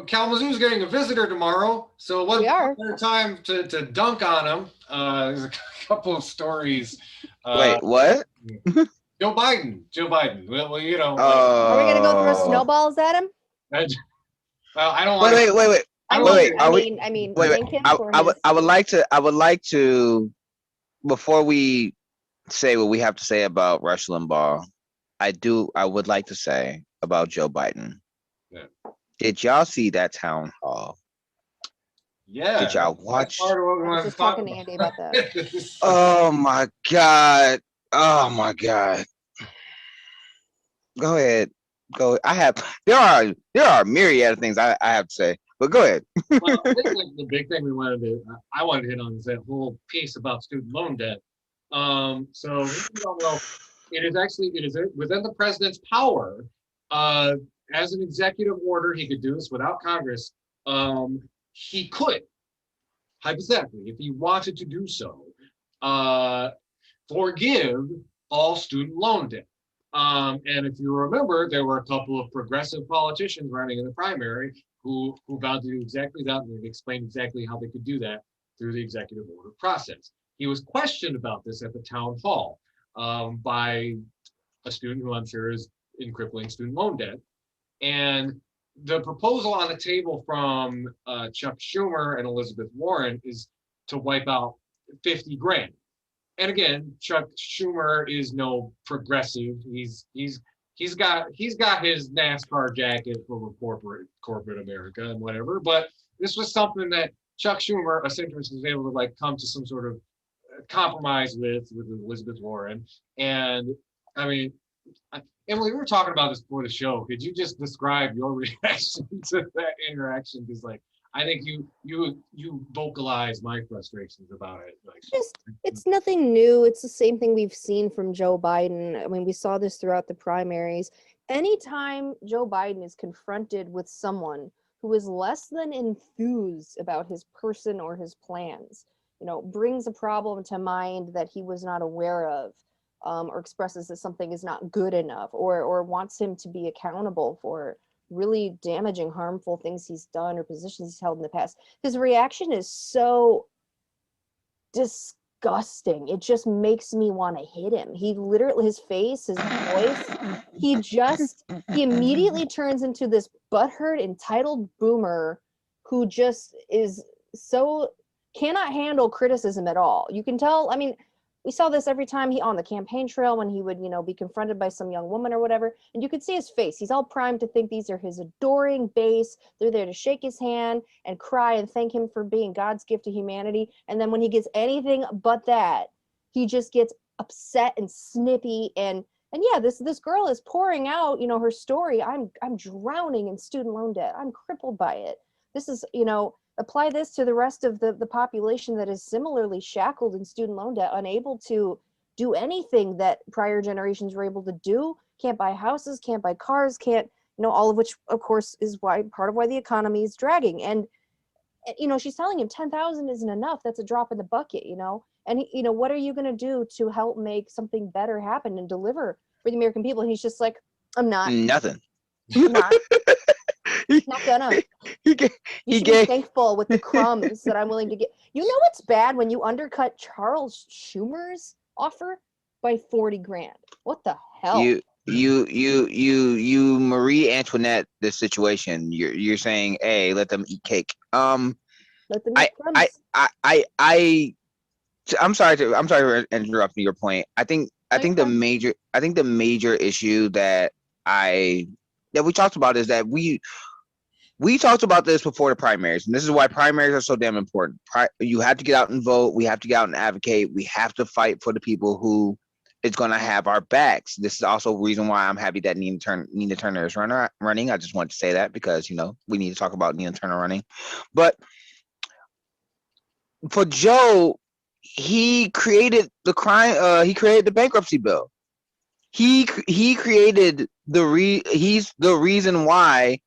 Kalamazoo's getting a visitor tomorrow, so what better time to dunk on him? There's a couple of stories. Wait, what? Joe Biden. Well, you know. Are we gonna go throw snowballs at him? Well, I don't want. Wait. I mean, thank him for his. I would like to, before we say what we have to say about Rush Limbaugh, I would like to say about Joe Biden. Yeah. Did y'all see that town hall? Yeah. Did y'all watch? I was just talking to Andy about that. Oh my God. Go ahead. There are a myriad of things I have to say, but go ahead. Well, I think like the big thing I wanted to hit on is that whole piece about student loan debt. So if you don't know, it is within the president's power, as an executive order, he could do this without Congress. He could, hypothetically, if he wanted to do so, forgive all student loan debt. And if you remember, there were a couple of progressive politicians running in the primary who vowed to do exactly that, and they've explained exactly how they could do that through the executive order process. He was questioned about this at the town hall by a student who I'm sure is in crippling student loan debt. And the proposal on the table from Chuck Schumer and Elizabeth Warren is to wipe out 50 grand. And again, Chuck Schumer is no progressive. He's got his NASCAR jacket full of corporate America and whatever. But this was something that Chuck Schumer, a centrist, was able to like come to some sort of compromise with Elizabeth Warren. And I mean, Emily, we were talking about this before the show. Could you just describe your reaction to that interaction? Because like, I think you vocalize my frustrations about it. Like, it's nothing new. It's the same thing we've seen from Joe Biden. I mean, we saw this throughout the primaries. Anytime Joe Biden is confronted with someone who is less than enthused about his person or his plans, brings a problem to mind that he was not aware of, or expresses that something is not good enough, or wants him to be accountable for really damaging, harmful things he's done or positions he's held in the past, his reaction is so disgusting. It just makes me want to hit him. He literally, his face, his voice, he immediately turns into this butthurt, entitled boomer who just is so cannot handle criticism at all. You can tell, I mean, we saw this every time on the campaign trail when he would, be confronted by some young woman or whatever, and you could see his face. He's all primed to think these are his adoring base. They're there to shake his hand and cry and thank him for being God's gift to humanity. And then when he gets anything but that, he just gets upset and snippy. And yeah, this girl is pouring out, her story. I'm drowning in student loan debt. I'm crippled by it. This is, apply this to the rest of the population that is similarly shackled in student loan debt, unable to do anything that prior generations were able to do, can't buy houses, can't buy cars, can't, all of which, of course, is part of why the economy is dragging. And, she's telling him 10,000 isn't enough. That's a drop in the bucket, and, what are you going to do to help make something better happen and deliver for the American people? And he's just like, I'm not. Nothing. I'm not. Not gonna. You should be thankful with the crumbs that I'm willing to get. What's bad when you undercut Charles Schumer's offer by 40 grand? What the hell? You Marie Antoinette this situation. You're saying, hey, let them eat cake. Let them eat crumbs. I'm sorry for interrupting your point. I think the major issue that we talked about is that we talked about this before the primaries, and this is why primaries are so damn important. You have to get out and vote. We have to get out and advocate. We have to fight for the people who is going to have our backs. This is also a reason why I'm happy that Nina Turner is running. I just wanted to say that because, we need to talk about Nina Turner running. But for Joe, he created the crime. He created the bankruptcy bill. He created he's the reason why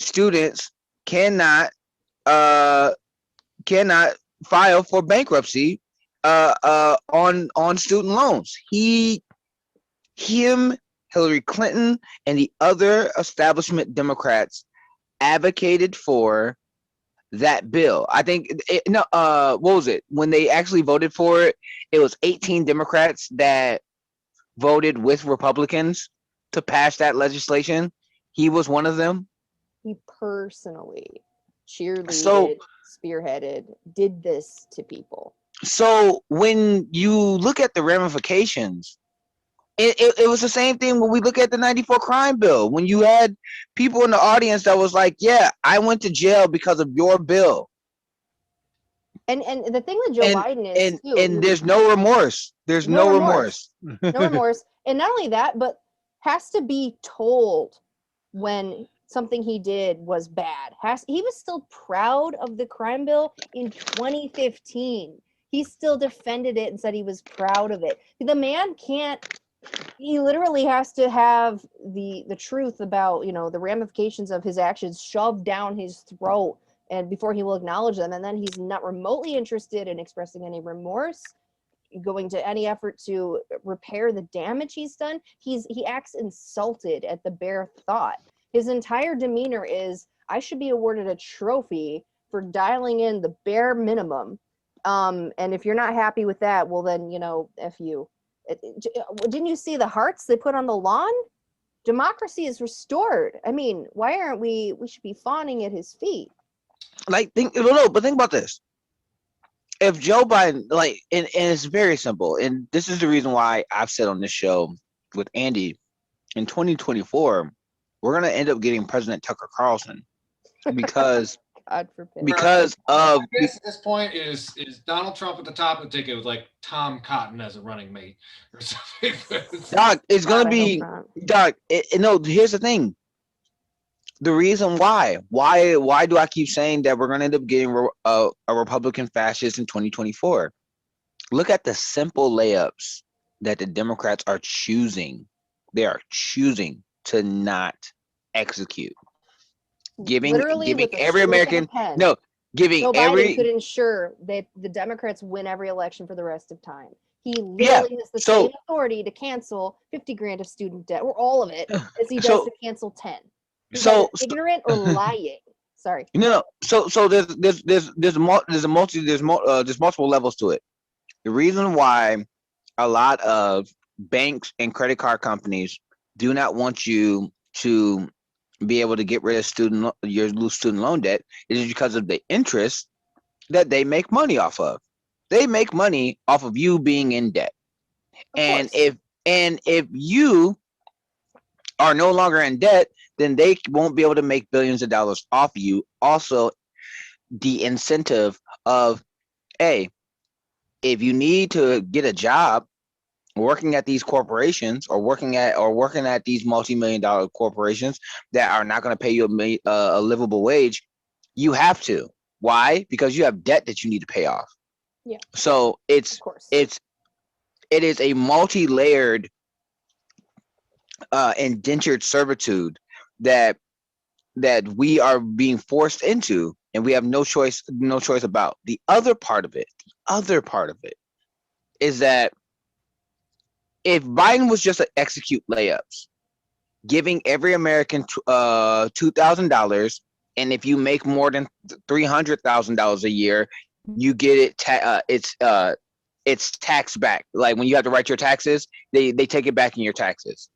students cannot file for bankruptcy on student loans. Hillary Clinton, and the other establishment Democrats advocated for that bill. I think what was it? When they actually voted for it, it was 18 Democrats that voted with Republicans to pass that legislation. He was one of them. He personally cheerleaded, So spearheaded, did this to people. so when you look at the ramifications, it was the same thing when we look at the 94 crime bill. When you had people in the audience that was like, yeah, I went to jail because of your bill. And the thing with Joe Biden is too, and there's no remorse. There's no remorse. No remorse. And not only that, but has to be told when something he did was bad. He was still proud of the crime bill in 2015. He still defended it and said he was proud of it. The man can't, he literally has to have the truth about, the ramifications of his actions shoved down his throat, and before he will acknowledge them. And then he's not remotely interested in expressing any remorse, going to any effort to repair the damage he's done. He acts insulted at the bare thought. His entire demeanor is, I should be awarded a trophy for dialing in the bare minimum. And if you're not happy with that, well then, F you. Didn't you see the hearts they put on the lawn? Democracy is restored. I mean, why aren't we should be fawning at his feet. But think about this. If Joe Biden, and it's very simple, and this is the reason why I've said on this show with Andy, in 2024, we're gonna end up getting President Tucker Carlson because God forbid. because I of guess at this point is Donald Trump at the top. I think it was like Tom Cotton as a running mate or something. Doc. It's God, gonna I be hope not. Doc. No, here's the thing. The reason why do I keep saying that we're gonna end up getting a Republican fascist in 2024? Look at the simple layups that the Democrats are choosing. They are choosing to not execute. Giving Literally with a every stroke of a American pen, giving Joe Biden every could ensure that the Democrats win every election for the rest of time. He yeah. literally has the So same authority to cancel 50 grand of student debt, or all of it, as he does so to cancel 10. He's so either ignorant or lying. Sorry. no. So there's multiple levels to it. The reason why a lot of banks and credit card companies do not want you to be able to get rid of your student loan debt is because of the interest that they make money off of. They make money off of you being in debt. And if you are no longer in debt, then they won't be able to make billions of dollars off you. Also, the incentive of, hey, if you need to get a job working at these corporations or working at these multi-million-dollar corporations that are not going to pay you a livable wage, you have to. Why? Because you have debt that you need to pay off. Yeah. So it is a multi-layered indentured servitude that we are being forced into, and we have no choice about. The other part of it is that if Biden was just to execute layups, giving every American $2,000, and if you make more than $300,000 a year, you get it. It's taxed back. Like when you have to write your taxes, they take it back in your taxes.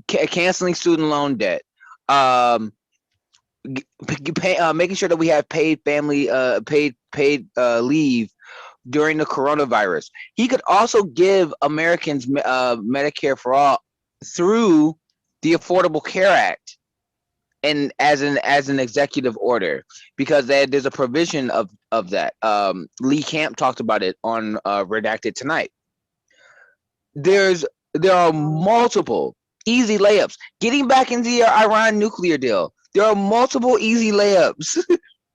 Canceling student loan debt. Making sure that we have paid family paid leave during the coronavirus. He could also give Americans Medicare for all through the Affordable Care Act, and as an executive order, because there's a provision of that. Lee Camp talked about it on Redacted tonight. There are multiple easy layups. Getting back into the Iran nuclear deal. There are multiple easy layups.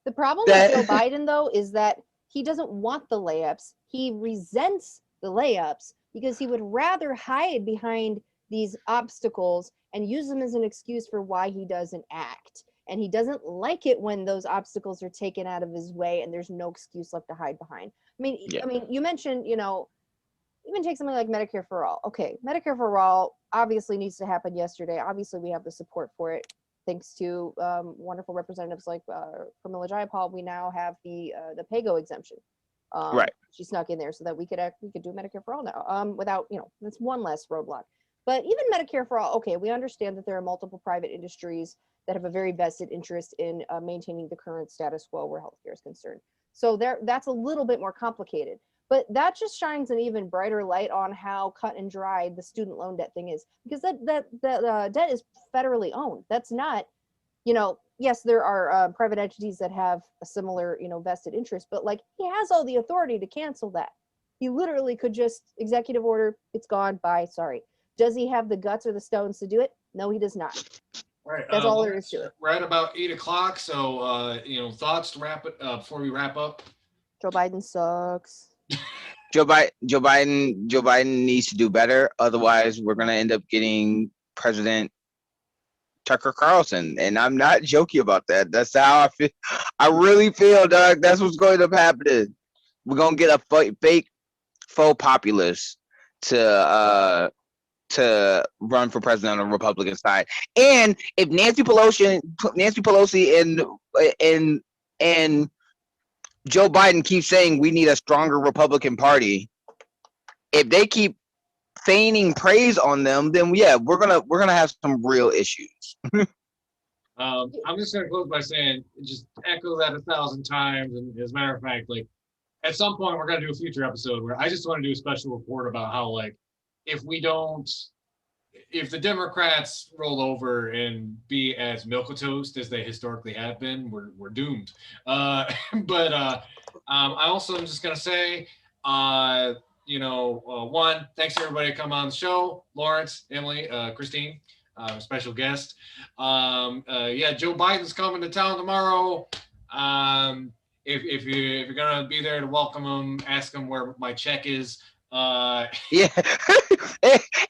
The problem with Joe Biden, though, is that he doesn't want the layups. He resents the layups because he would rather hide behind these obstacles and use them as an excuse for why he doesn't act. And he doesn't like it when those obstacles are taken out of his way and there's no excuse left to hide behind. I mean, you mentioned, even take something like Medicare for all. Okay, Medicare for all obviously needs to happen yesterday. Obviously, we have the support for it. thanks to wonderful representatives like Pramila Jayapal, we now have the PAYGO exemption. Right. She snuck in there so that we could do Medicare for all now, without, that's one less roadblock. But even Medicare for all, okay, we understand that there are multiple private industries that have a very vested interest in maintaining the current status quo where healthcare is concerned. So that's a little bit more complicated. But that just shines an even brighter light on how cut and dry the student loan debt thing is, because that debt is federally owned. That's not, yes, there are private entities that have a similar, vested interest, but like he has all the authority to cancel that. He literally could just executive order, it's gone, bye, sorry. Does he have the guts or the stones to do it? No, he does not. Right. That's all there is to it. We're at about 8:00. So, thoughts to wrap it before we wrap up. Joe Biden sucks. Joe Biden needs to do better. Otherwise, we're gonna end up getting President Tucker Carlson, and I'm not joking about that. That's how I feel. I really feel, Doug. That's what's going to happen. We're gonna get a fake faux populist to run for president on the Republican side. And if Nancy Pelosi and Joe Biden keep saying we need a stronger Republican Party, if they keep feigning praise on them, then yeah, we're gonna have some real issues. I'm just gonna close by saying, just echo that 1,000 times. And as a matter of fact, like at some point we're gonna do a future episode where I just want to do a special report about how, like, if the Democrats roll over and be as milquetoast as they historically have been, we're doomed. But I also am just gonna say, one, thanks to everybody to come on the show. Lawrence, Emily, Christine, special guest. Joe Biden's coming to town tomorrow. If you're gonna be there to welcome him, ask him where my check is. Yeah.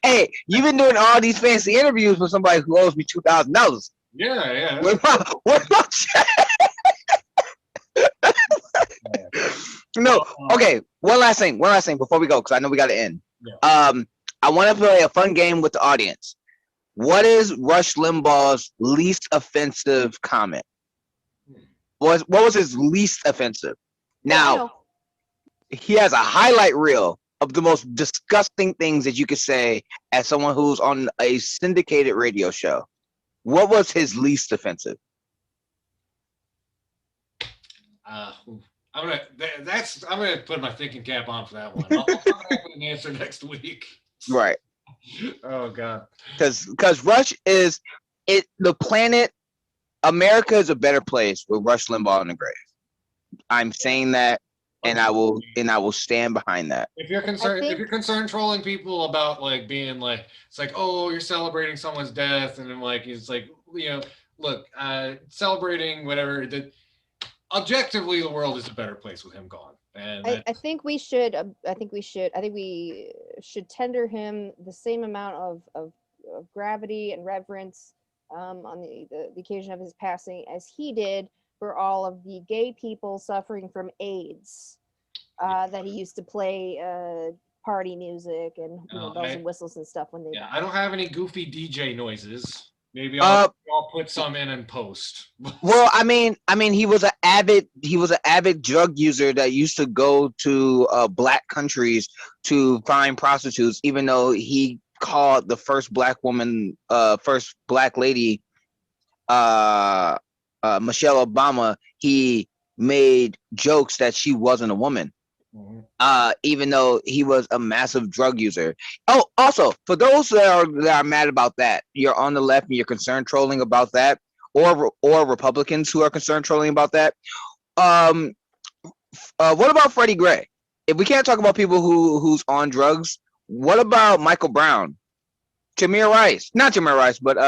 hey, you've been doing all these fancy interviews with somebody who owes me $2,000. Yeah. What about check? No, okay. One last thing before we go, because I know we got to end. Yeah. I want to play a fun game with the audience. What is Rush Limbaugh's least offensive comment? What was his least offensive? Now, he has a highlight reel of the most disgusting things that you could say as someone who's on a syndicated radio show. What was his least offensive? I'm gonna put my thinking cap on for that one. I'll come back with an answer next week. Right. Oh God. Because Rush is the planet. America is a better place with Rush Limbaugh in the grave. I'm saying that, and I will stand behind that. If you're concerned trolling people about like being like, it's like, oh, you're celebrating someone's death, and then like it's like, look, celebrating whatever. Objectively, the world is a better place with him gone. And I think we should tender him the same amount of gravity and reverence on the occasion of his passing as he did for all of the gay people suffering from AIDS that he used to play party music and bells and whistles and stuff when they died. I don't have any goofy DJ noises. Maybe I'll put some in and post. Well, I mean, he was an avid drug user that used to go to black countries to find prostitutes, even though he called the first black woman, first black lady, Michelle Obama. He made jokes that she wasn't a woman. Even though he was a massive drug user. Oh, also, for those that are mad about that, you're on the left and you're concerned trolling about that, or Republicans who are concerned trolling about that. What about Freddie Gray? If we can't talk about people who's on drugs, what about Michael Brown, Tamir Rice? Not Tamir Rice, but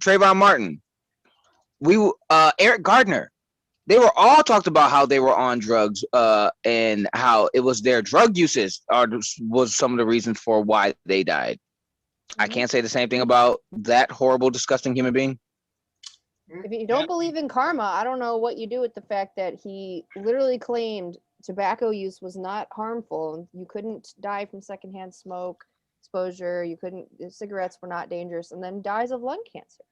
Trayvon Martin. Eric Gardner. They were all talked about how they were on drugs, and how it was their drug uses was some of the reasons for why they died. I can't say the same thing about that horrible, disgusting human being. If you don't believe in karma, I don't know what you do with the fact that he literally claimed tobacco use was not harmful. You couldn't die from secondhand smoke. exposure. You couldn't. Cigarettes were not dangerous, and then dies of lung cancer.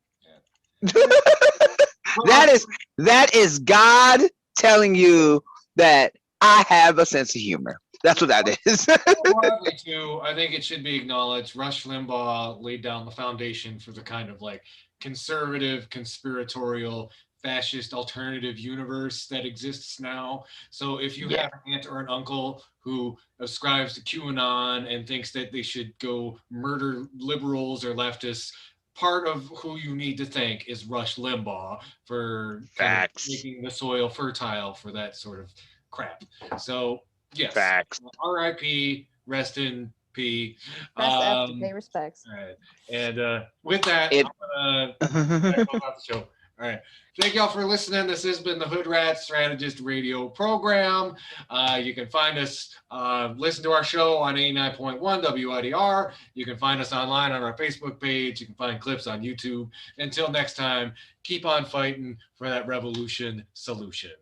that is God telling you that I have a sense of humor. That's what that is. Broadly, too, I think it should be acknowledged. Rush Limbaugh laid down the foundation for the kind of like conservative, conspiratorial, fascist alternative universe that exists now. So if you have an aunt or an uncle who ascribes to QAnon and thinks that they should go murder liberals or leftists, part of who you need to thank is Rush Limbaugh for kind of making the soil fertile for that sort of crap. So yes, Facts. R.I.P. Rest in P. Press F to pay respects. All right, and with that, I'm gonna close out the show. All right. Thank y'all for listening. This has been the Hood Rat Strategist Radio Program. You can find us, listen to our show on 89.1 WIDR. You can find us online on our Facebook page. You can find clips on YouTube. Until next time, keep on fighting for that revolution solution.